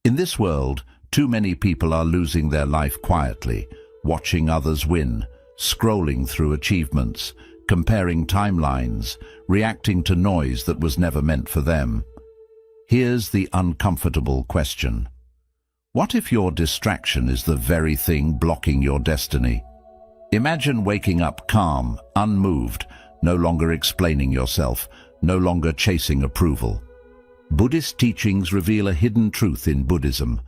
In this world, too many people are losing their life quietly, watching others win, scrolling through achievements, comparing timelines, reacting to noise that was never meant for them. Here's the uncomfortable question. What if your distraction is the very thing blocking your destiny? Imagine waking up calm, unmoved, no longer explaining yourself, no longer chasing approval. Buddhist teachings reveal a hidden truth in Buddhism.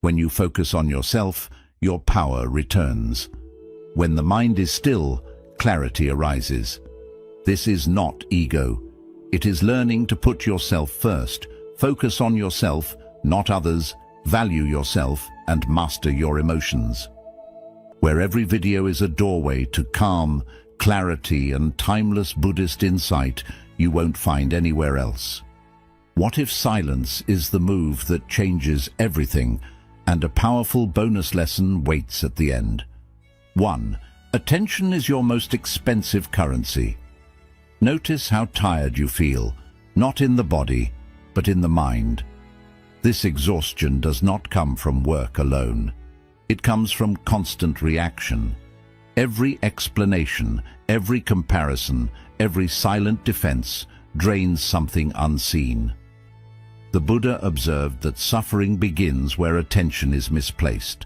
When you focus on yourself, your power returns. When the mind is still, clarity arises. This is not ego. It is learning to put yourself first, focus on yourself, not others, value yourself, and master your emotions. Where every video is a doorway to calm, clarity, and timeless Buddhist insight you won't find anywhere else. What if silence is the move that changes everything, and a powerful bonus lesson waits at the end? 1. Attention is your most expensive currency. Notice how tired you feel, not in the body, but in the mind. This exhaustion does not come from work alone. It comes from constant reaction. Every explanation, every comparison, every silent defense drains something unseen. The Buddha observed that suffering begins where attention is misplaced.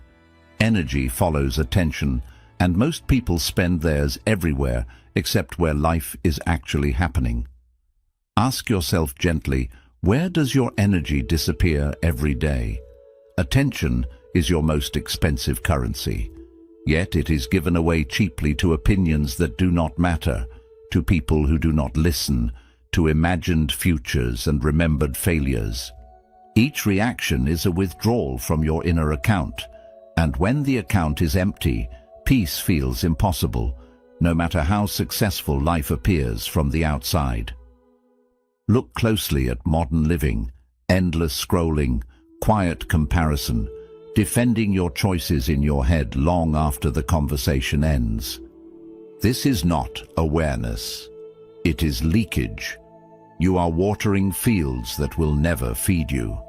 Energy follows attention, and most people spend theirs everywhere except where life is actually happening. Ask yourself gently, where does your energy disappear every day? Attention is your most expensive currency, yet it is given away cheaply to opinions that do not matter, to people who do not listen, to imagined futures and remembered failures. Each reaction is a withdrawal from your inner account, and when the account is empty, peace feels impossible, no matter how successful life appears from the outside. Look closely at modern living, endless scrolling, quiet comparison, defending your choices in your head long after the conversation ends. This is not awareness. It is leakage. You are watering fields that will never feed you.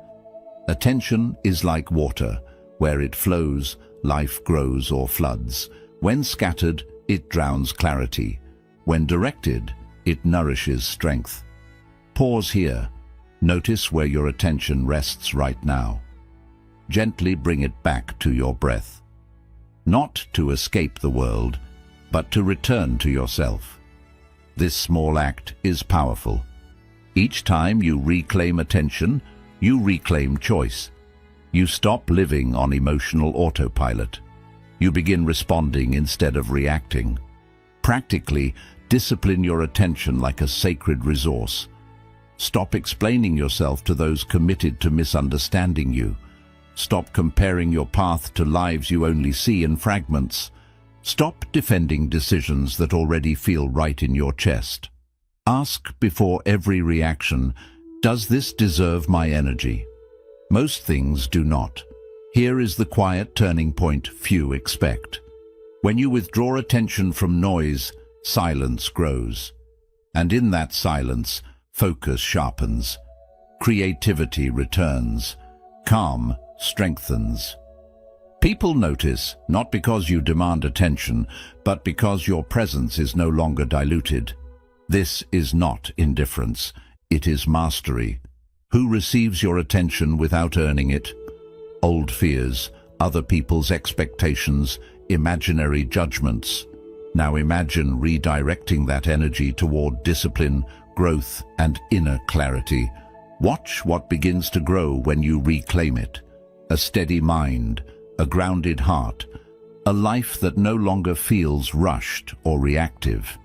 Attention is like water. Where it flows, life grows or floods. When scattered, it drowns clarity. When directed, it nourishes strength. Pause here. Notice where your attention rests right now. Gently bring it back to your breath. Not to escape the world, but to return to yourself. This small act is powerful. Each time you reclaim attention, you reclaim choice. You stop living on emotional autopilot. You begin responding instead of reacting. Practically, discipline your attention like a sacred resource. Stop explaining yourself to those committed to misunderstanding you. Stop comparing your path to lives you only see in fragments. Stop defending decisions that already feel right in your chest. Ask before every reaction, does this deserve my energy? Most things do not. Here is the quiet turning point few expect. When you withdraw attention from noise, silence grows. And in that silence, focus sharpens. Creativity returns. Calm strengthens. People notice, not because you demand attention, but because your presence is no longer diluted. This is not indifference. It is mastery. Who receives your attention without earning it? Old fears, other people's expectations, imaginary judgments. Now imagine redirecting that energy toward discipline, growth, and inner clarity. Watch what begins to grow when you reclaim it. A steady mind, a grounded heart, a life that no longer feels rushed or reactive.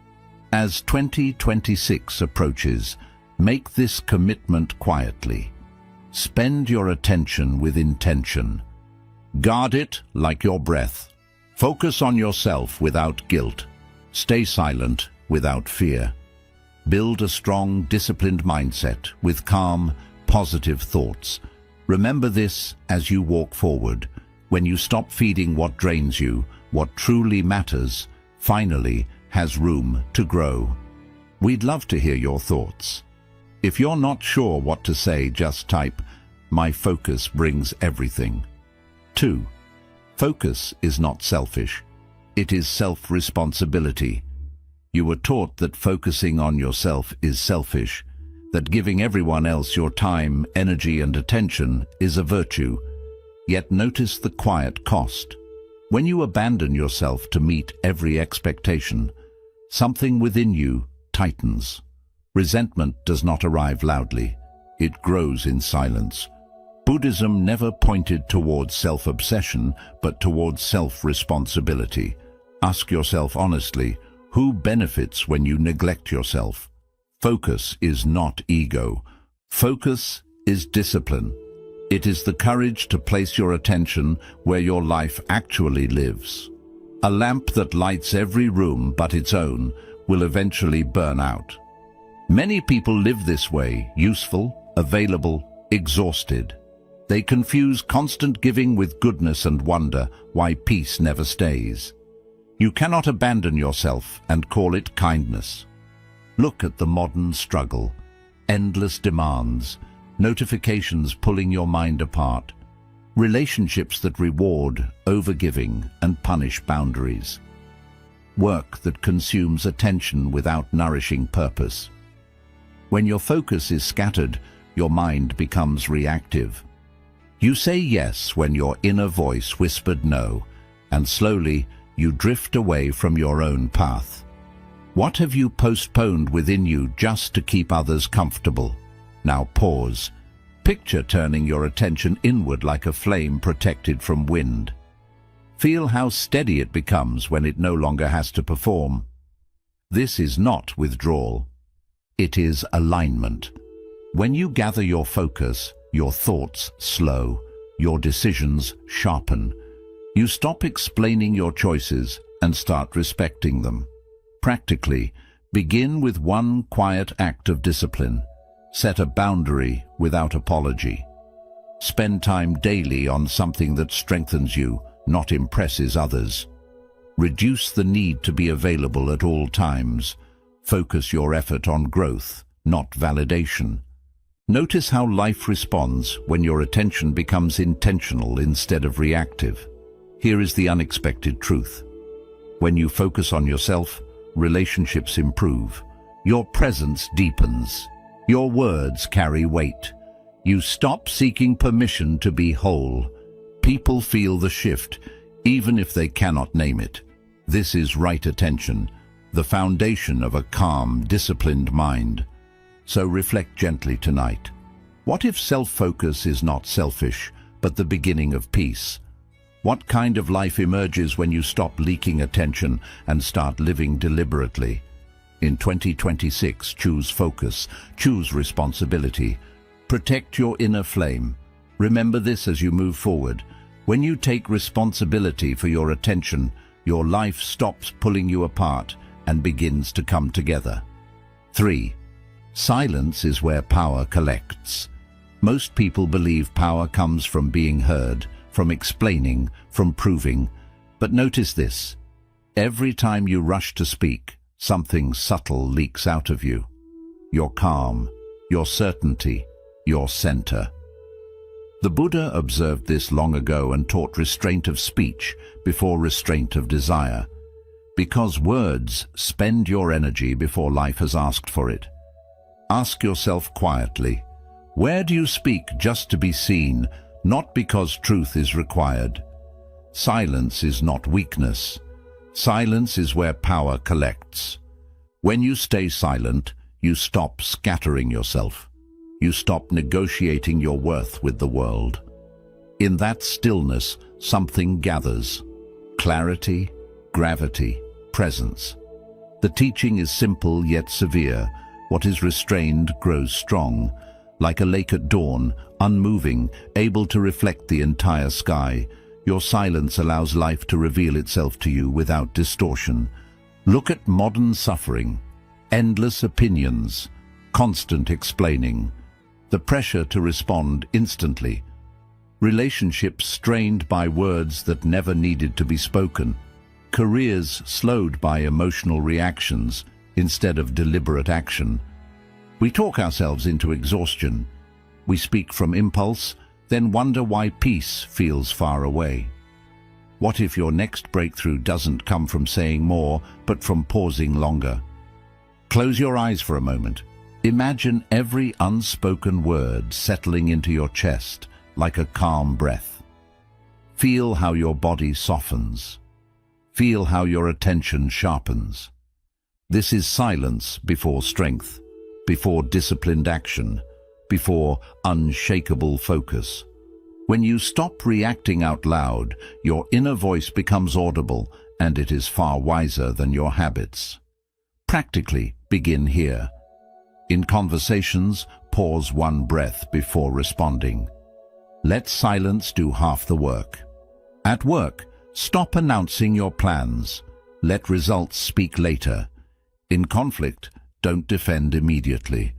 As 2026 approaches, make this commitment quietly. Spend your attention with intention. Guard it like your breath. Focus on yourself without guilt. Stay silent without fear. Build a strong, disciplined mindset with calm, positive thoughts. Remember this as you walk forward. When you stop feeding what drains you, what truly matters, finally has room to grow. We'd love to hear your thoughts. If you're not sure what to say, just type, My focus brings everything. 2. Focus is not selfish. It is self-responsibility. You were taught that focusing on yourself is selfish, that giving everyone else your time, energy, and attention is a virtue. Yet notice the quiet cost. When you abandon yourself to meet every expectation, something within you tightens. Resentment does not arrive loudly. It grows in silence. Buddhism never pointed towards self-obsession, but towards self-responsibility. Ask yourself honestly, who benefits when you neglect yourself? Focus is not ego. Focus is discipline. It is the courage to place your attention where your life actually lives. A lamp that lights every room but its own will eventually burn out. Many people live this way, useful, available, exhausted. They confuse constant giving with goodness and wonder why peace never stays. You cannot abandon yourself and call it kindness. Look at the modern struggle. Endless demands, notifications pulling your mind apart, relationships that reward overgiving and punish boundaries, work that consumes attention without nourishing purpose. When your focus is scattered, your mind becomes reactive. You say yes when your inner voice whispered no, and slowly you drift away from your own path. What have you postponed within you just to keep others comfortable? Now pause. Picture turning your attention inward like a flame protected from wind. Feel how steady it becomes when it no longer has to perform. This is not withdrawal. It is alignment. When you gather your focus, your thoughts slow, your decisions sharpen. You stop explaining your choices and start respecting them. Practically, begin with one quiet act of discipline. Set a boundary without apology. Spend time daily on something that strengthens you, not impresses others. Reduce the need to be available at all times. Focus your effort on growth, not validation. Notice how life responds when your attention becomes intentional instead of reactive. Here is the unexpected truth. When you focus on yourself, relationships improve. Your presence deepens. Your words carry weight. You stop seeking permission to be whole. People feel the shift, even if they cannot name it. This is right attention, the foundation of a calm, disciplined mind. So reflect gently tonight. What if self-focus is not selfish, but the beginning of peace? What kind of life emerges when you stop leaking attention and start living deliberately? In 2026, choose focus, choose responsibility. Protect your inner flame. Remember this as you move forward. When you take responsibility for your attention, your life stops pulling you apart and begins to come together. 3. Silence is where power collects. Most people believe power comes from being heard, from explaining, from proving. But notice this. Every time you rush to speak, something subtle leaks out of you. Your calm, your certainty, your center. The Buddha observed this long ago and taught restraint of speech before restraint of desire. Because words spend your energy before life has asked for it. Ask yourself quietly, where do you speak just to be seen, not because truth is required? Silence is not weakness. Silence is where power collects. When you stay silent, you stop scattering yourself. You stop negotiating your worth with the world. In that stillness, something gathers. Clarity, gravity, presence. The teaching is simple yet severe. What is restrained grows strong. Like a lake at dawn, unmoving, able to reflect the entire sky, your silence allows life to reveal itself to you without distortion. Look at modern suffering, endless opinions, constant explaining, the pressure to respond instantly, relationships strained by words that never needed to be spoken, careers slowed by emotional reactions instead of deliberate action. We talk ourselves into exhaustion. We speak from impulse, then wonder why peace feels far away? What if your next breakthrough doesn't come from saying more, but from pausing longer? Close your eyes for a moment. Imagine every unspoken word settling into your chest like a calm breath. Feel how your body softens. Feel how your attention sharpens. This is silence before strength, before disciplined action, before unshakable focus. When you stop reacting out loud, your inner voice becomes audible, and it is far wiser than your habits. Practically, begin here. In conversations, pause one breath before responding. Let silence do half the work. At work, stop announcing your plans. Let results speak later. In conflict, don't defend immediately.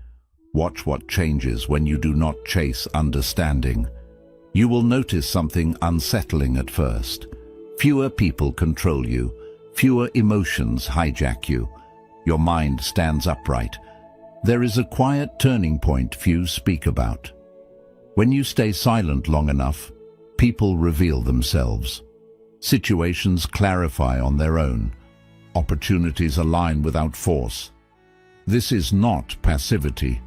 Watch what changes when you do not chase understanding. You will notice something unsettling at first. Fewer people control you. Fewer emotions hijack you. Your mind stands upright. There is a quiet turning point few speak about. When you stay silent long enough, people reveal themselves. Situations clarify on their own. Opportunities align without force. This is not passivity.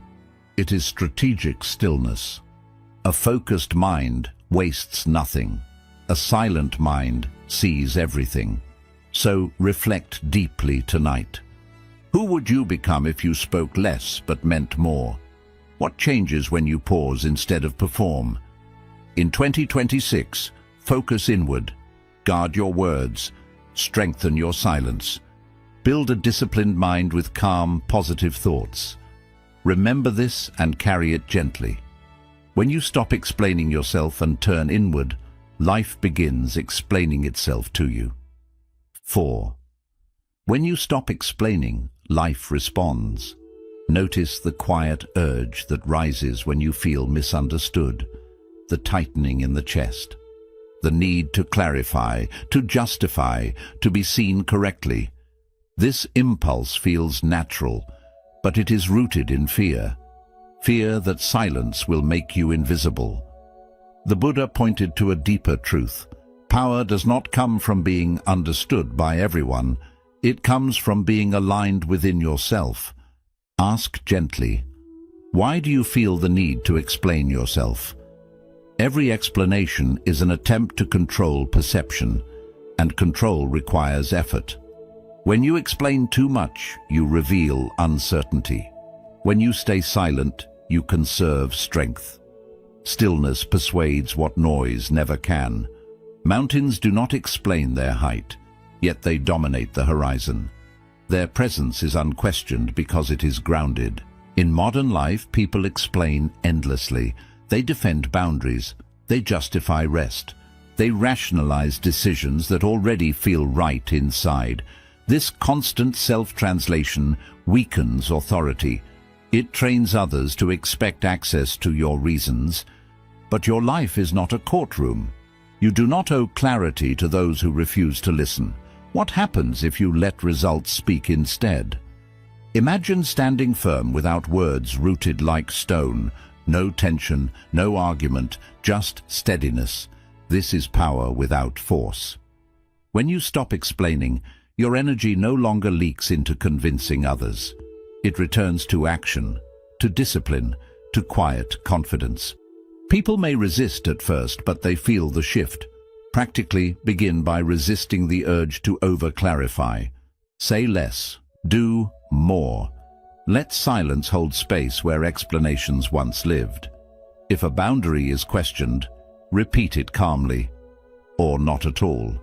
It is strategic stillness. A focused mind wastes nothing. A silent mind sees everything. So reflect deeply tonight. Who would you become if you spoke less but meant more? What changes when you pause instead of perform? In 2026, focus inward. Guard your words. Strengthen your silence. Build a disciplined mind with calm, positive thoughts. Remember this and carry it gently. When you stop explaining yourself and turn inward, life begins explaining itself to you. 4. When you stop explaining, life responds. Notice the quiet urge that rises when you feel misunderstood, the tightening in the chest, the need to clarify, to justify, to be seen correctly. This impulse feels natural, but it is rooted in fear. Fear that silence will make you invisible. The Buddha pointed to a deeper truth. Power does not come from being understood by everyone. It comes from being aligned within yourself. Ask gently, why do you feel the need to explain yourself? Every explanation is an attempt to control perception, and control requires effort. When you explain too much, you reveal uncertainty. When you stay silent, you conserve strength. Stillness persuades what noise never can. Mountains do not explain their height, yet they dominate the horizon. Their presence is unquestioned because it is grounded. In modern life, people explain endlessly. They defend boundaries. They justify rest. They rationalize decisions that already feel right inside. This constant self-translation weakens authority. It trains others to expect access to your reasons. But your life is not a courtroom. You do not owe clarity to those who refuse to listen. What happens if you let results speak instead? Imagine standing firm without words rooted like stone. No tension, no argument, just steadiness. This is power without force. When you stop explaining, your energy no longer leaks into convincing others. It returns to action, to discipline, to quiet confidence. People may resist at first, but they feel the shift. Practically begin by resisting the urge to over-clarify. Say less, do more. Let silence hold space where explanations once lived. If a boundary is questioned, repeat it calmly, or not at all.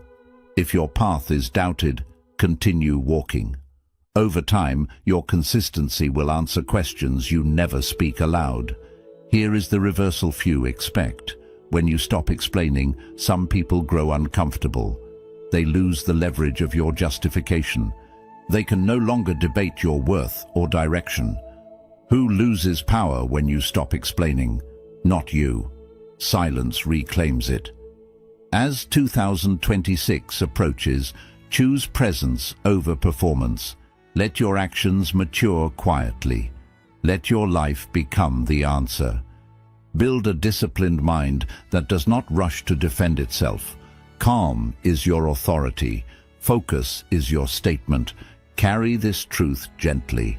If your path is doubted, continue walking. Over time, your consistency will answer questions you never speak aloud. Here is the reversal few expect. When you stop explaining, some people grow uncomfortable. They lose the leverage of your justification. They can no longer debate your worth or direction. Who loses power when you stop explaining? Not you. Silence reclaims it. As 2026 approaches, choose presence over performance. Let your actions mature quietly. Let your life become the answer. Build a disciplined mind that does not rush to defend itself. Calm is your authority. Focus is your statement. Carry this truth gently.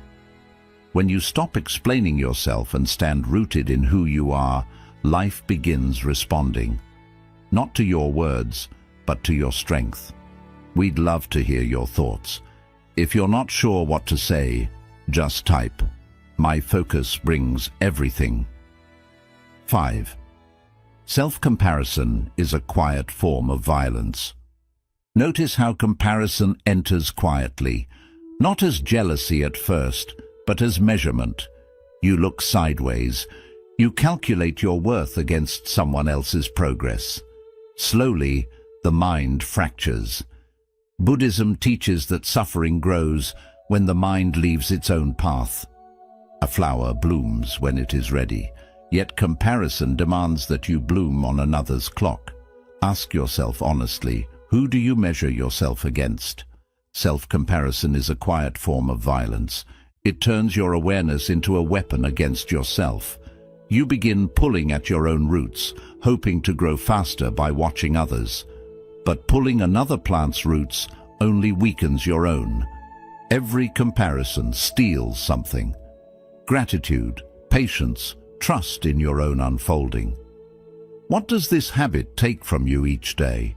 When you stop explaining yourself and stand rooted in who you are, life begins responding. Not to your words, but to your strength. We'd love to hear your thoughts. If you're not sure what to say, just type, "My focus brings everything." 5. Self-comparison is a quiet form of violence. Notice how comparison enters quietly, not as jealousy at first, but as measurement. You look sideways. You calculate your worth against someone else's progress. Slowly, the mind fractures. Buddhism teaches that suffering grows when the mind leaves its own path. A flower blooms when it is ready, yet comparison demands that you bloom on another's clock. Ask yourself honestly, who do you measure yourself against? Self-comparison is a quiet form of violence. It turns your awareness into a weapon against yourself. You begin pulling at your own roots, hoping to grow faster by watching others. But pulling another plant's roots only weakens your own. Every comparison steals something. Gratitude, patience, trust in your own unfolding. What does this habit take from you each day?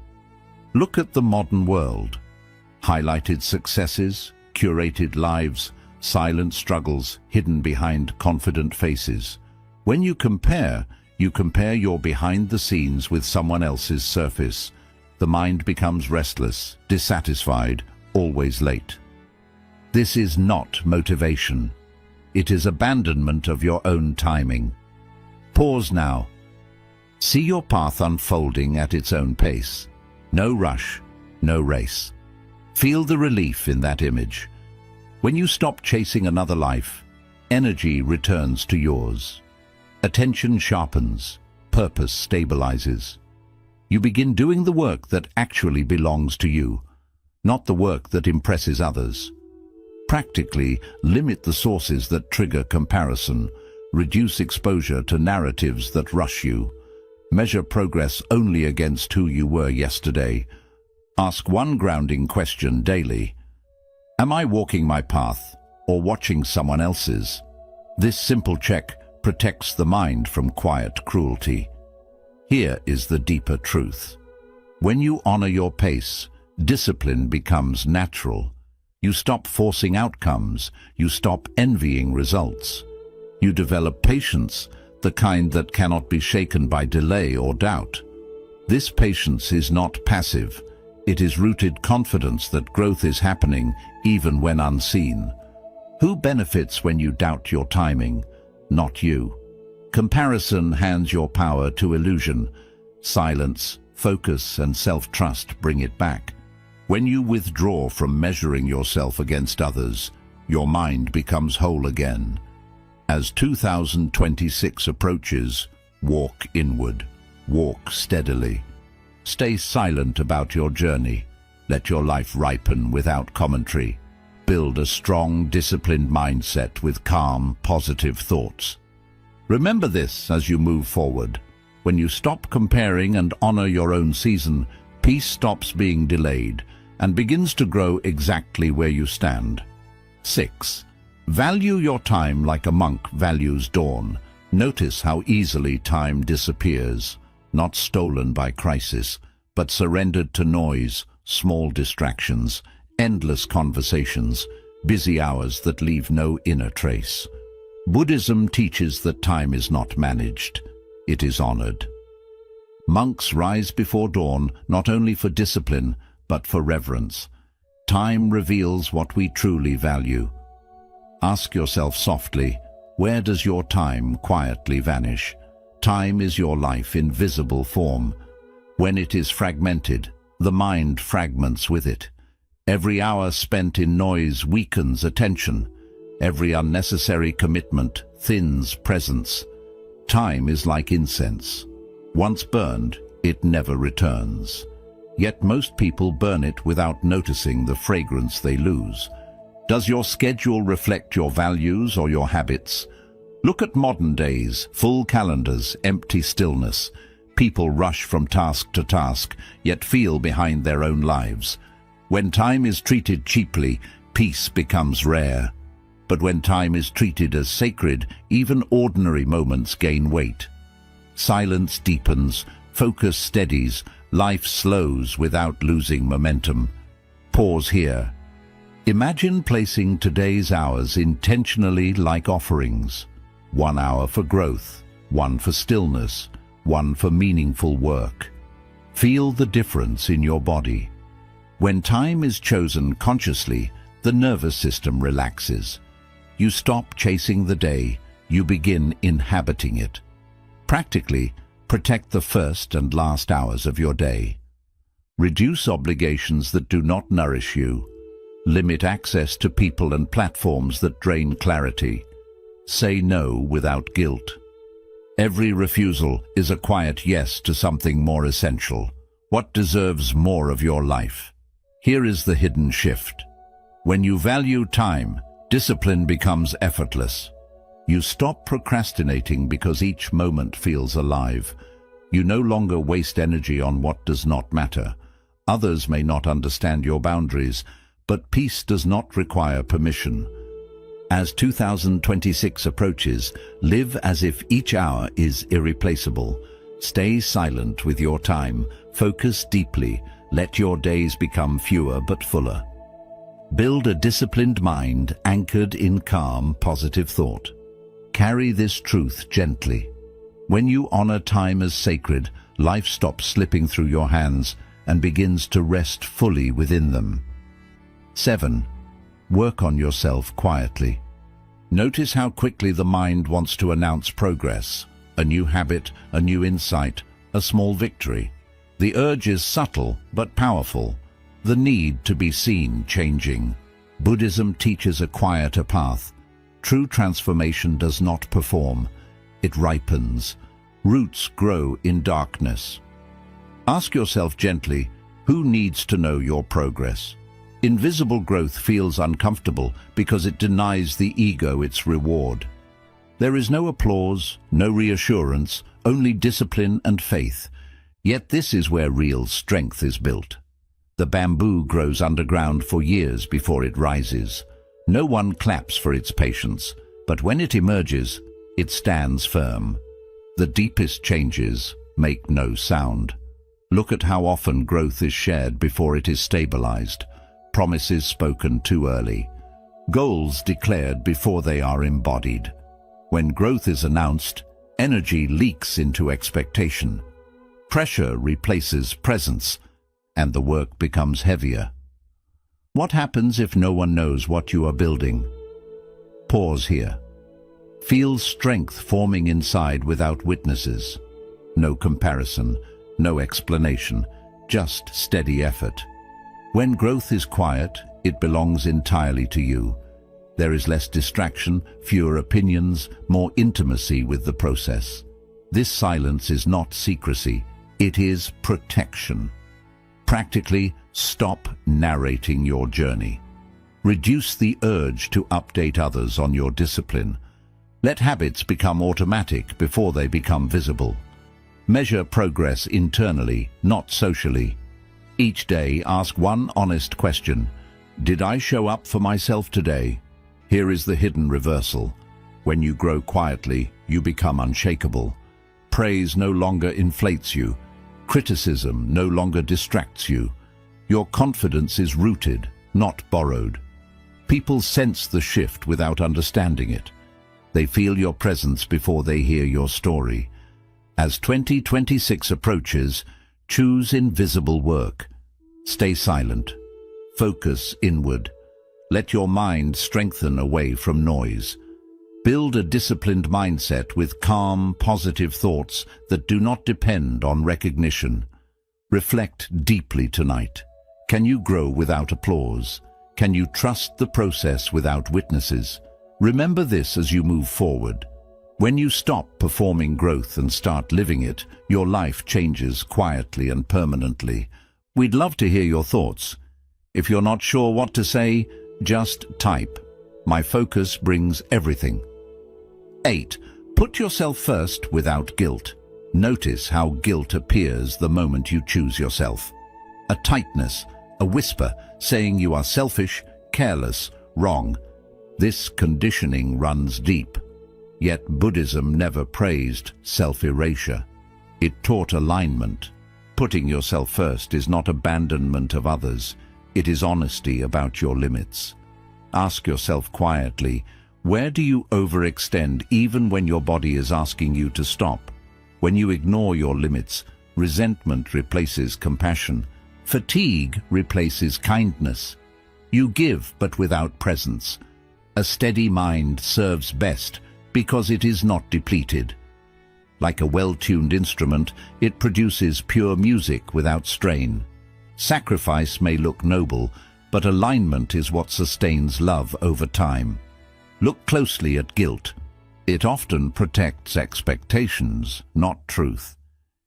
Look at the modern world. Highlighted successes, curated lives, silent struggles hidden behind confident faces. When you compare your behind the scenes with someone else's surface. The mind becomes restless, dissatisfied, always late. This is not motivation. It is abandonment of your own timing. Pause now. See your path unfolding at its own pace. No rush, no race. Feel the relief in that image. When you stop chasing another life, energy returns to yours. Attention sharpens, purpose stabilizes. You begin doing the work that actually belongs to you, not the work that impresses others. Practically, limit the sources that trigger comparison. Reduce exposure to narratives that rush you. Measure progress only against who you were yesterday. Ask one grounding question daily. Am I walking my path or watching someone else's? This simple check protects the mind from quiet cruelty. Here is the deeper truth. When you honor your pace, discipline becomes natural. You stop forcing outcomes. You stop envying results. You develop patience, the kind that cannot be shaken by delay or doubt. This patience is not passive. It is rooted confidence that growth is happening even when unseen. Who benefits when you doubt your timing? Not you. Comparison hands your power to illusion. Silence, focus, and self-trust bring it back. When you withdraw from measuring yourself against others, your mind becomes whole again. As 2026 approaches, walk inward. Walk steadily. Stay silent about your journey. Let your life ripen without commentary. Build a strong, disciplined mindset with calm, positive thoughts. Remember this as you move forward. When you stop comparing and honor your own season, peace stops being delayed and begins to grow exactly where you stand. 6. Value your time like a monk values dawn. Notice how easily time disappears, not stolen by crisis, but surrendered to noise, small distractions, endless conversations, busy hours that leave no inner trace. Buddhism teaches that time is not managed, it is honored. Monks rise before dawn not only for discipline, but for reverence. Time reveals what we truly value. Ask yourself softly, where does your time quietly vanish? Time is your life in visible form. When it is fragmented, the mind fragments with it. Every hour spent in noise weakens attention. Every unnecessary commitment thins presence. Time is like incense. Once burned, it never returns. Yet most people burn it without noticing the fragrance they lose. Does your schedule reflect your values or your habits? Look at modern days, full calendars, empty stillness. People rush from task to task, yet feel behind their own lives. When time is treated cheaply, peace becomes rare. But when time is treated as sacred, even ordinary moments gain weight. Silence deepens, focus steadies, life slows without losing momentum. Pause here. Imagine placing today's hours intentionally like offerings. 1 hour for growth, 1 for stillness, 1 for meaningful work. Feel the difference in your body. When time is chosen consciously, the nervous system relaxes. You stop chasing the day, you begin inhabiting it. Practically, protect the first and last hours of your day. Reduce obligations that do not nourish you. Limit access to people and platforms that drain clarity. Say no without guilt. Every refusal is a quiet yes to something more essential. What deserves more of your life? Here is the hidden shift. When you value time, discipline becomes effortless. You stop procrastinating because each moment feels alive. You no longer waste energy on what does not matter. Others may not understand your boundaries, but peace does not require permission. As 2026 approaches, live as if each hour is irreplaceable. Stay silent with your time, focus deeply, let your days become fewer but fuller. Build a disciplined mind anchored in calm, positive thought. Carry this truth gently. When you honor time as sacred, life stops slipping through your hands and begins to rest fully within them. 7. Work on yourself quietly. Notice how quickly the mind wants to announce progress, a new habit, a new insight, a small victory. The urge is subtle but powerful. The need to be seen changing. Buddhism teaches a quieter path. True transformation does not perform. It ripens. Roots grow in darkness. Ask yourself gently, who needs to know your progress? Invisible growth feels uncomfortable because it denies the ego its reward. There is no applause, no reassurance, only discipline and faith. Yet this is where real strength is built. The bamboo grows underground for years before it rises. No one claps for its patience, but when it emerges, it stands firm. The deepest changes make no sound. Look at how often growth is shared before it is stabilized. Promises spoken too early. Goals declared before they are embodied. When growth is announced, energy leaks into expectation. Pressure replaces presence, and the work becomes heavier. What happens if no one knows what you are building? Pause here. Feel strength forming inside without witnesses. No comparison, no explanation, just steady effort. When growth is quiet, it belongs entirely to you. There is less distraction, fewer opinions, more intimacy with the process. This silence is not secrecy, it is protection. Practically, stop narrating your journey. Reduce the urge to update others on your discipline. Let habits become automatic before they become visible. Measure progress internally, not socially. Each day, ask one honest question. Did I show up for myself today? Here is the hidden reversal. When you grow quietly, you become unshakable. Praise no longer inflates you. Criticism no longer distracts you. Your confidence is rooted, not borrowed. People sense the shift without understanding it. They feel your presence before they hear your story. As 2026 approaches, choose invisible work. Stay silent. Focus inward. Let your mind strengthen away from noise. Build a disciplined mindset with calm, positive thoughts that do not depend on recognition. Reflect deeply tonight. Can you grow without applause? Can you trust the process without witnesses? Remember this as you move forward. When you stop performing growth and start living it, your life changes quietly and permanently. We'd love to hear your thoughts. If you're not sure what to say, just type. My focus brings everything. 8. Put yourself first without guilt. Notice how guilt appears the moment you choose yourself. A tightness, a whisper, saying you are selfish, careless, wrong. This conditioning runs deep. Yet Buddhism never praised self-erasure. It taught alignment. Putting yourself first is not abandonment of others. It is honesty about your limits. Ask yourself quietly, where do you overextend even when your body is asking you to stop? When you ignore your limits, resentment replaces compassion. Fatigue replaces kindness. You give but without presence. A steady mind serves best because it is not depleted. Like a well-tuned instrument, it produces pure music without strain. Sacrifice may look noble, but alignment is what sustains love over time. Look closely at guilt. It often protects expectations, not truth.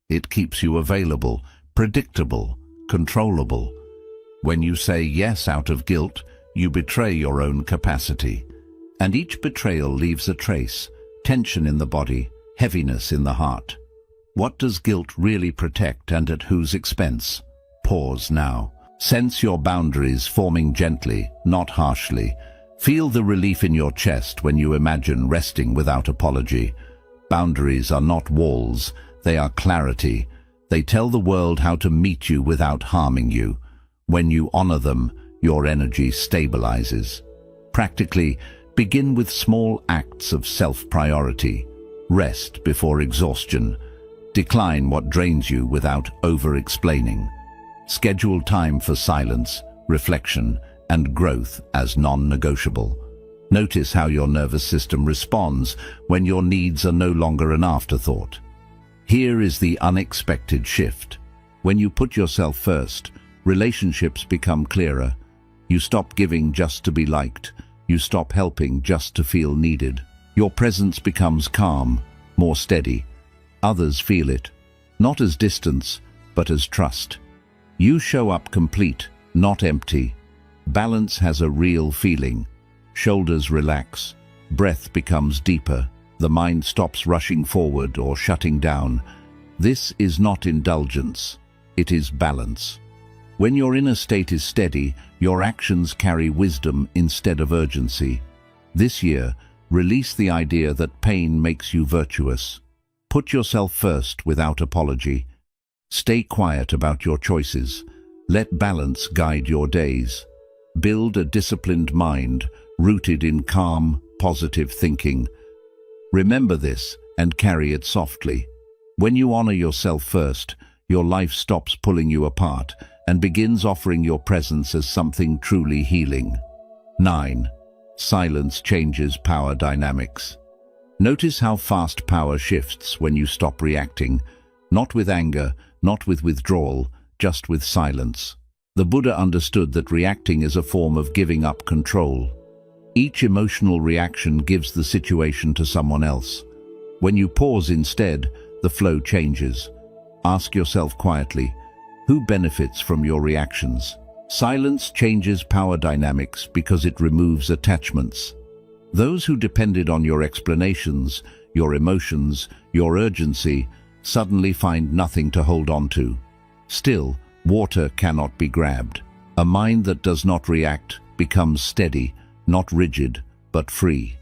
It keeps you available, predictable, controllable. When you say yes out of guilt, you betray your own capacity. And each betrayal leaves a trace, tension in the body, heaviness in the heart. What does guilt really protect and at whose expense? Pause now. Sense your boundaries forming gently, not harshly. Feel the relief in your chest when you imagine resting without apology. Boundaries are not walls, they are clarity. They tell the world how to meet you without harming you. When you honor them, your energy stabilizes. Practically, begin with small acts of self-priority. Rest before exhaustion. Decline what drains you without over-explaining. Schedule time for silence, reflection, and growth as non-negotiable. Notice how your nervous system responds when your needs are no longer an afterthought. Here is the unexpected shift. When you put yourself first, relationships become clearer. You stop giving just to be liked. You stop helping just to feel needed. Your presence becomes calm, more steady. Others feel it, not as distance, but as trust. You show up complete, not empty. Balance has a real feeling. Shoulders relax. Breath becomes deeper. The mind stops rushing forward or shutting down. This is not indulgence. It is balance. When your inner state is steady, your actions carry wisdom instead of urgency. This year, release the idea that pain makes you virtuous. Put yourself first without apology. Stay quiet about your choices. Let balance guide your days. Build a disciplined mind, rooted in calm, positive thinking. Remember this and carry it softly. When you honor yourself first, your life stops pulling you apart and begins offering your presence as something truly healing. 9. Silence changes power dynamics. Notice how fast power shifts when you stop reacting, not with anger, not with withdrawal, just with silence. The Buddha understood that reacting is a form of giving up control. Each emotional reaction gives the situation to someone else. When you pause instead, the flow changes. Ask yourself quietly, who benefits from your reactions? Silence changes power dynamics because it removes attachments. Those who depended on your explanations, your emotions, your urgency, suddenly find nothing to hold on to. Still, water cannot be grabbed. A mind that does not react becomes steady, not rigid, but free.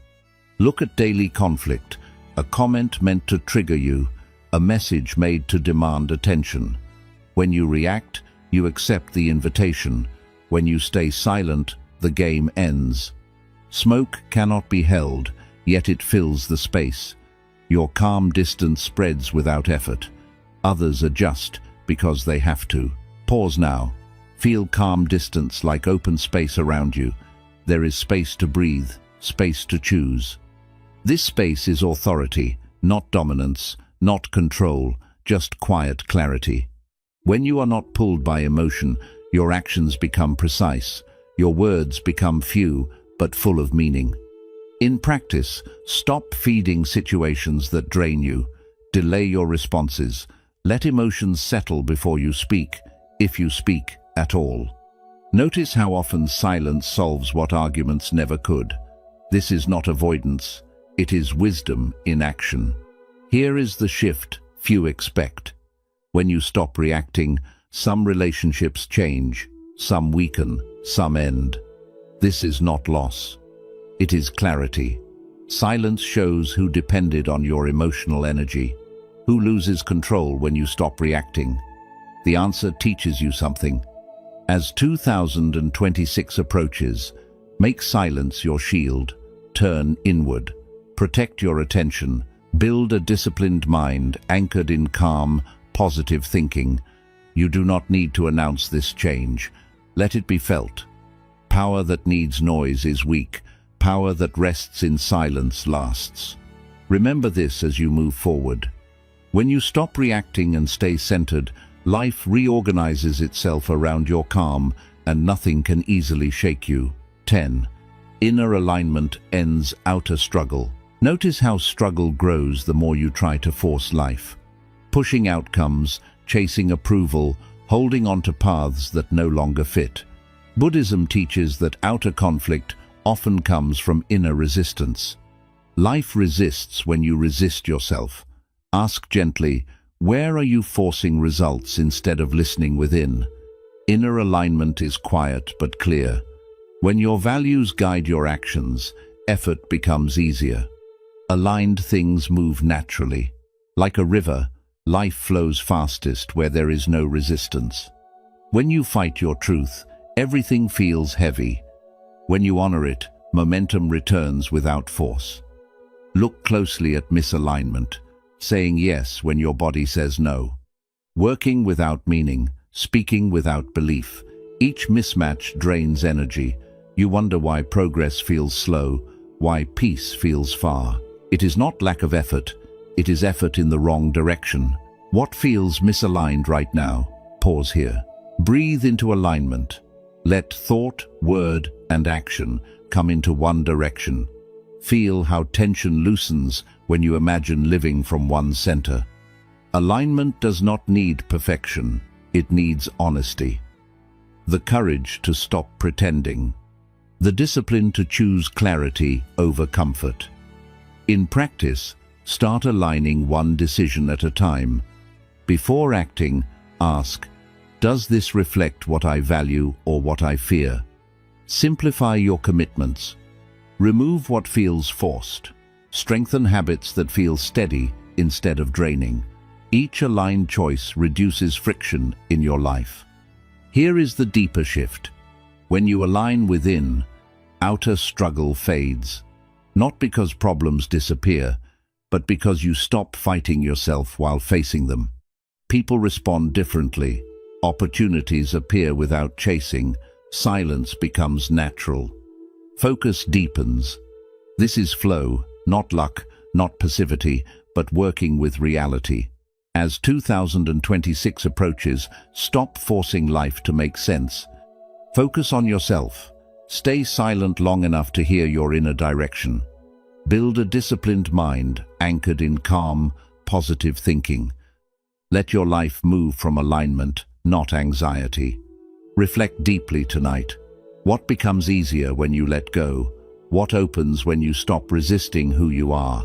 Look at daily conflict, a comment meant to trigger you, a message made to demand attention. When you react, you accept the invitation. When you stay silent, the game ends. Smoke cannot be held, yet it fills the space. Your calm distance spreads without effort. Others adjust because they have to. Pause now. Feel calm distance like open space around you. There is space to breathe, space to choose. This space is authority, not dominance, not control, just quiet clarity. When you are not pulled by emotion, your actions become precise. Your words become few, but full of meaning. In practice, stop feeding situations that drain you. Delay your responses. Let emotions settle before you speak, if you speak at all. Notice how often silence solves what arguments never could. This is not avoidance. It is wisdom in action. Here is the shift few expect. When you stop reacting, some relationships change, some weaken, some end. This is not loss. It is clarity. Silence shows who depended on your emotional energy. Who loses control when you stop reacting? The answer teaches you something. As 2026 approaches, make silence your shield. Turn inward. Protect your attention. Build a disciplined mind anchored in calm, positive thinking. You do not need to announce this change. Let it be felt. Power that needs noise is weak. Power that rests in silence lasts. Remember this as you move forward. When you stop reacting and stay centered, life reorganizes itself around your calm, and nothing can easily shake you. 10. Inner alignment ends outer struggle. Notice how struggle grows the more you try to force life. Pushing outcomes, chasing approval, holding on to paths that no longer fit. Buddhism teaches that outer conflict often comes from inner resistance. Life resists when you resist yourself. Ask gently, where are you forcing results instead of listening within? Inner alignment is quiet but clear. When your values guide your actions, effort becomes easier. Aligned things move naturally. Like a river, life flows fastest where there is no resistance. When you fight your truth, everything feels heavy. When you honor it, momentum returns without force. Look closely at misalignment, saying yes when your body says no. Working without meaning, speaking without belief. Each mismatch drains energy. You wonder why progress feels slow, why peace feels far. It is not lack of effort, it is effort in the wrong direction. What feels misaligned right now? Pause here. Breathe into alignment. Let thought, word, and action come into one direction. Feel how tension loosens when you imagine living from one center. Alignment does not need perfection, it needs honesty. The courage to stop pretending. The discipline to choose clarity over comfort. In practice, start aligning one decision at a time. Before acting, ask, does this reflect what I value or what I fear? Simplify your commitments. Remove what feels forced. Strengthen habits that feel steady instead of draining. Each aligned choice reduces friction in your life. Here is the deeper shift. When you align within, outer struggle fades. Not because problems disappear, but because you stop fighting yourself while facing them. People respond differently. Opportunities appear without chasing. Silence becomes natural. Focus deepens. This is flow, not luck, not passivity, but working with reality. As 2026 approaches, stop forcing life to make sense. Focus on yourself. Stay silent long enough to hear your inner direction. Build a disciplined mind anchored in calm, positive thinking. Let your life move from alignment, not anxiety. Reflect deeply tonight. What becomes easier when you let go? What opens when you stop resisting who you are?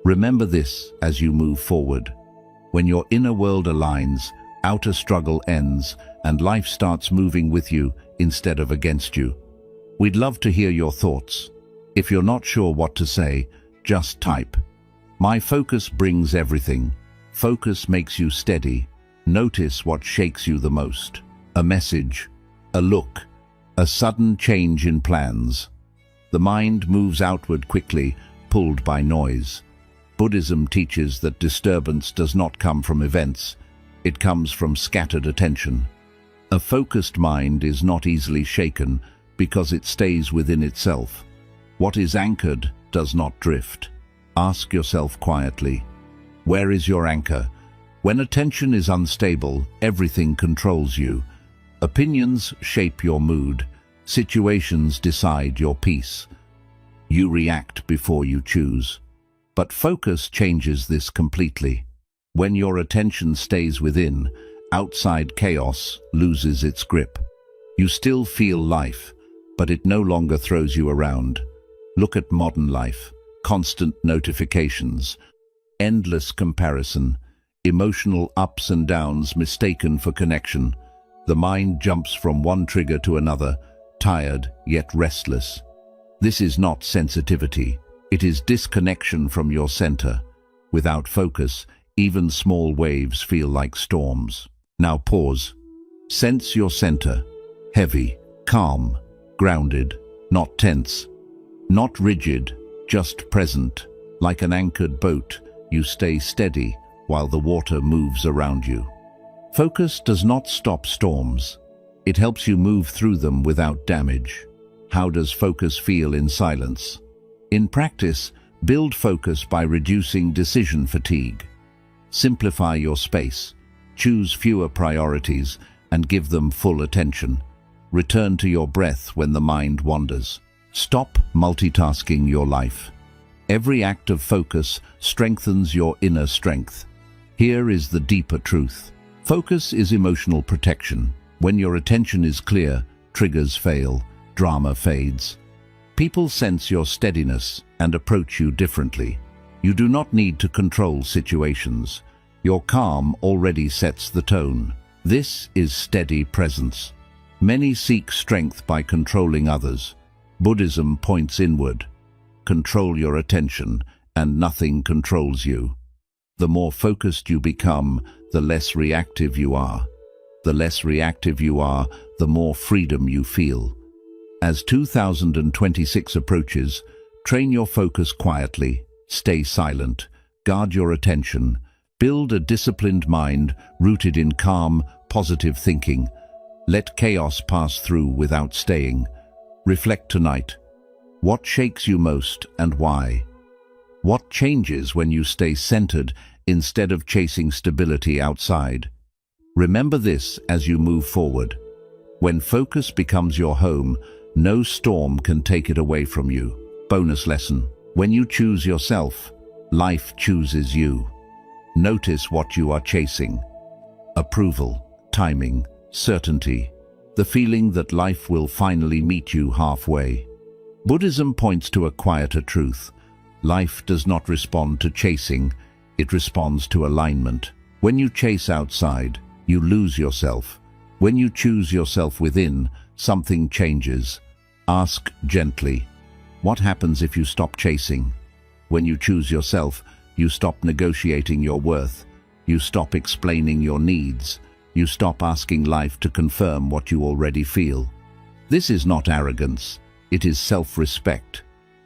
Remember this as you move forward. When your inner world aligns, outer struggle ends, and life starts moving with you instead of against you. We'd love to hear your thoughts. If you're not sure what to say, just type. My focus brings everything. Focus makes you steady. Notice what shakes you the most. A message, a look, a sudden change in plans. The mind moves outward quickly, pulled by noise. Buddhism teaches that disturbance does not come from events. It comes from scattered attention. A focused mind is not easily shaken because it stays within itself. What is anchored does not drift. Ask yourself quietly, where is your anchor? When attention is unstable, everything controls you. Opinions shape your mood. Situations decide your peace. You react before you choose. But focus changes this completely. When your attention stays within, outside chaos loses its grip. You still feel life, but it no longer throws you around. Look at modern life. constant notifications, endless comparison, emotional ups and downs mistaken for connection. The mind jumps from one trigger to another, tired yet restless. This is not sensitivity. It is disconnection from your center. Without focus, even small waves feel like storms. Now pause. Sense your center. Heavy, calm, grounded, not tense, not rigid, just present. Like an anchored boat, you stay steady while the water moves around you. Focus does not stop storms. It helps you move through them without damage. How does focus feel in silence? In practice, build focus by reducing decision fatigue. Simplify your space. Choose fewer priorities and give them full attention. Return to your breath when the mind wanders. Stop multitasking your life. Every act of focus strengthens your inner strength. Here is the deeper truth. Focus is emotional protection. When your attention is clear, triggers fail, drama fades. People sense your steadiness and approach you differently. You do not need to control situations. Your calm already sets the tone. This is steady presence. Many seek strength by controlling others. Buddhism points inward. Control your attention, and nothing controls you. The more focused you become, the less reactive you are. The less reactive you are, the more freedom you feel. As 2026 approaches, train your focus quietly, stay silent, guard your attention, build a disciplined mind rooted in calm, positive thinking. Let chaos pass through without staying. Reflect tonight. What shakes you most and why? What changes when you stay centered instead of chasing stability outside? Remember this as you move forward. When focus becomes your home, no storm can take it away from you. Bonus lesson. When you choose yourself, life chooses you. Notice what you are chasing. Approval, timing, certainty. The feeling that life will finally meet you halfway. Buddhism points to a quieter truth. Life does not respond to chasing, it responds to alignment. When you chase outside, you lose yourself. When you choose yourself within, something changes. Ask gently, what happens if you stop chasing? When you choose yourself, you stop negotiating your worth. You stop explaining your needs. You stop asking life to confirm what you already feel. This is not arrogance. It is self-respect.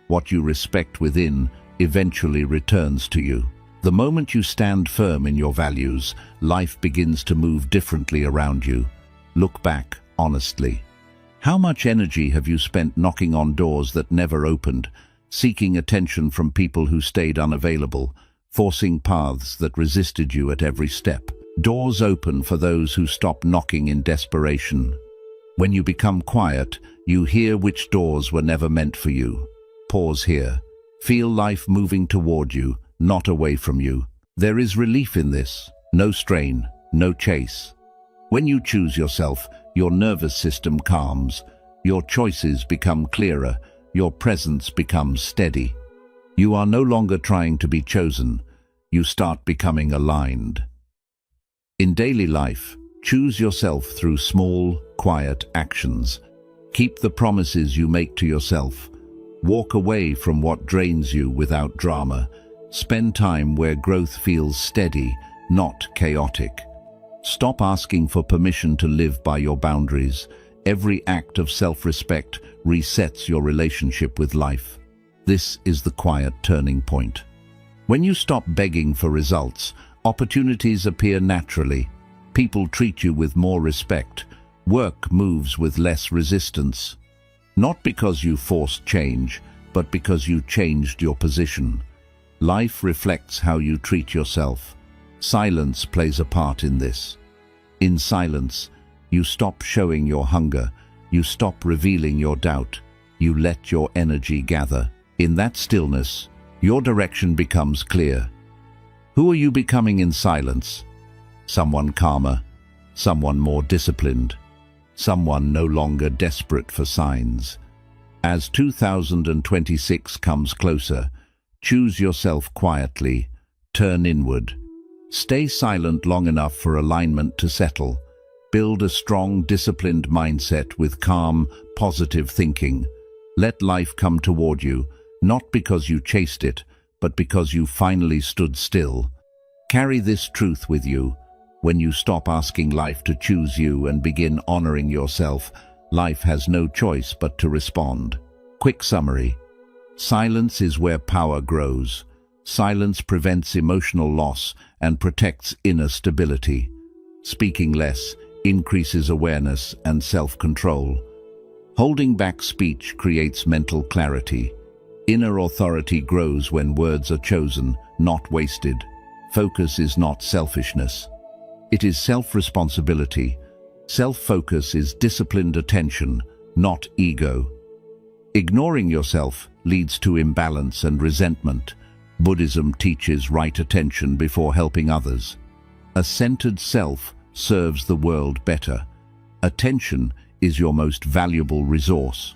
What you respect within eventually returns to you. The moment you stand firm in your values, life begins to move differently around you. Look back honestly. How much energy have you spent knocking on doors that never opened, seeking attention from people who stayed unavailable, forcing paths that resisted you at every step? Doors open for those who stop knocking in desperation. When you become quiet, you hear which doors were never meant for you. Pause here. Feel life moving toward you, not away from you. There is relief in this. No strain, no chase. When you choose yourself, your nervous system calms. Your choices become clearer. Your presence becomes steady. You are no longer trying to be chosen. You start becoming aligned. In daily life, choose yourself through small, quiet actions. Keep the promises you make to yourself. Walk away from what drains you without drama. Spend time where growth feels steady, not chaotic. Stop asking for permission to live by your boundaries. Every act of self-respect resets your relationship with life. This is the quiet turning point. When you stop begging for results, opportunities appear naturally. People treat you with more respect. Work moves with less resistance. Not because you forced change, but because you changed your position. Life reflects how you treat yourself. Silence plays a part in this. In silence, you stop showing your hunger. You stop revealing your doubt. You let your energy gather. In that stillness, your direction becomes clear. Who are you becoming in silence? Someone calmer, someone more disciplined, someone no longer desperate for signs. As 2026 comes closer, Choose yourself quietly. Turn inward. Stay silent long enough for alignment to settle. Build a strong, disciplined mindset with calm, positive thinking. Let life come toward you, not because you chased it, but because you finally stood still. Carry this truth with you. When you stop asking life to choose you and begin honoring yourself, life has no choice but to respond. Quick summary. Silence is where power grows. Silence prevents emotional loss and protects inner stability. Speaking less increases awareness and self-control. Holding back speech creates mental clarity. Inner authority grows when words are chosen, not wasted. Focus is not selfishness. It is self-responsibility. Self-focus is disciplined attention, not ego. Ignoring yourself leads to imbalance and resentment. Buddhism teaches right attention before helping others. A centered self serves the world better. Attention is your most valuable resource.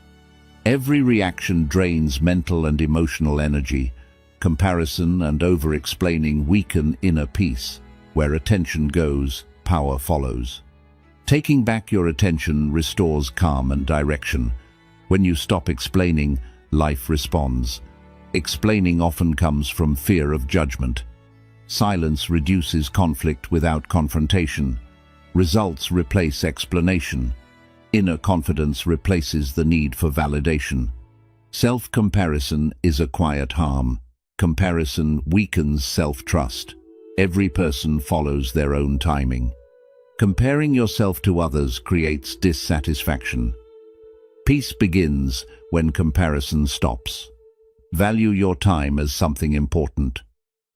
Every reaction drains mental and emotional energy. Comparison and over-explaining weaken inner peace. Where attention goes, power follows. Taking back your attention restores calm and direction. When you stop explaining, life responds. Explaining often comes from fear of judgment. Silence reduces conflict without confrontation. Results replace explanation. Inner confidence replaces the need for validation. Self-comparison is a quiet harm. Comparison weakens self-trust. Every person follows their own timing. Comparing yourself to others creates dissatisfaction. Peace begins when comparison stops. Value your time as something important.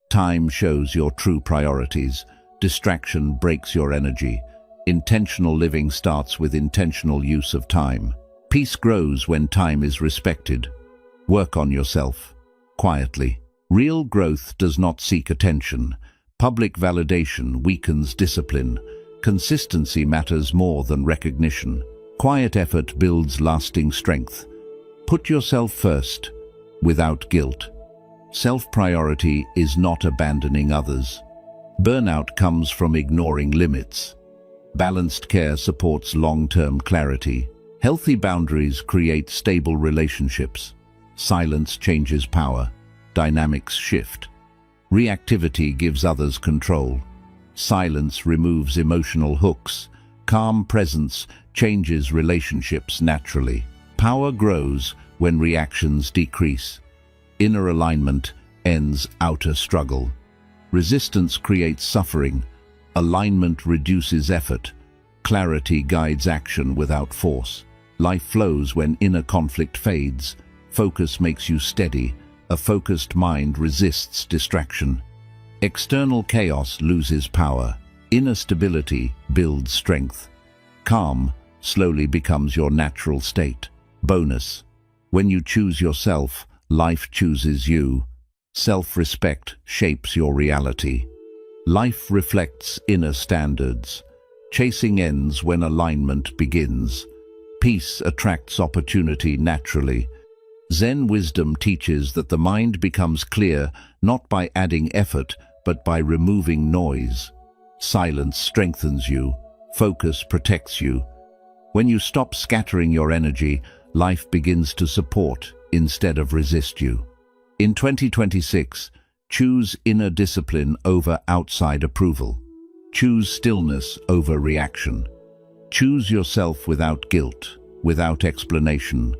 Time shows your true priorities. Distraction breaks your energy. Intentional living starts with intentional use of time. Peace grows when time is respected. Work on yourself, quietly. Real growth does not seek attention. Public validation weakens discipline. Consistency matters more than recognition. Quiet effort builds lasting strength. Put yourself first, without guilt. Self-priority is not abandoning others. Burnout comes from ignoring limits. Balanced care supports long-term clarity. Healthy boundaries create stable relationships. Silence changes power. Dynamics shift. Reactivity gives others control. Silence removes emotional hooks. Calm presence changes relationships naturally. Power grows when reactions decrease. Inner alignment ends outer struggle. Resistance creates suffering. Alignment reduces effort. Clarity guides action without force. Life flows when inner conflict fades. Focus makes you steady. A focused mind resists distraction. External chaos loses power. Inner stability builds strength. Calm slowly becomes your natural state. Bonus: when you choose yourself, life chooses you. Self-respect shapes your reality. Life reflects inner standards. Chasing ends when alignment begins. Peace attracts opportunity naturally. Zen wisdom teaches that the mind becomes clear not by adding effort, but by removing noise. Silence strengthens you. Focus protects you. When you stop scattering your energy, life begins to support instead of resist you. In 2026, choose inner discipline over outside approval. Choose stillness over reaction. Choose yourself without guilt, without explanation.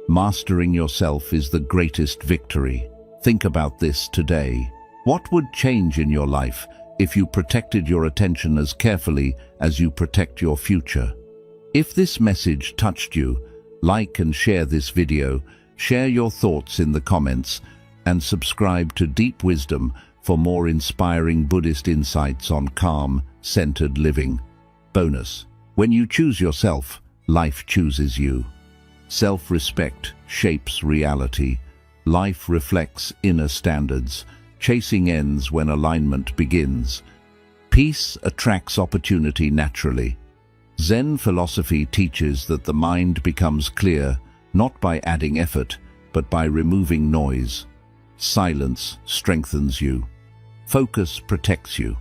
Mastering yourself is the greatest victory. Think about this today. What would change in your life if you protected your attention as carefully as you protect your future? If this message touched you, like and share this video, share your thoughts in the comments, and subscribe to Deep Wisdom for more inspiring Buddhist insights on calm, centered living. Bonus: when you choose yourself, life chooses you. Self-respect shapes reality. Life reflects inner standards. Chasing ends when alignment begins. Peace attracts opportunity naturally. Zen philosophy teaches that the mind becomes clear, not by adding effort, but by removing noise. Silence strengthens you. Focus protects you.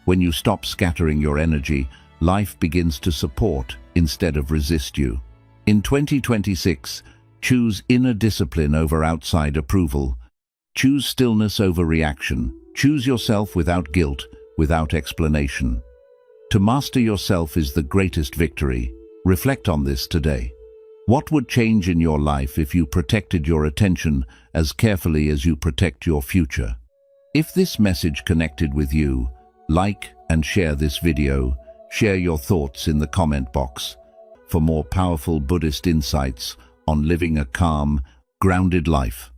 When you stop scattering your energy, life begins to support instead of resist you. In 2026, choose inner discipline over outside approval. Choose stillness over reaction. Choose yourself without guilt, without explanation. To master yourself is the greatest victory. Reflect on this today. What would change in your life if you protected your attention as carefully as you protect your future? If this message connected with you, like and share this video. Share your thoughts in the comment box. For more powerful Buddhist insights on living a calm, grounded life.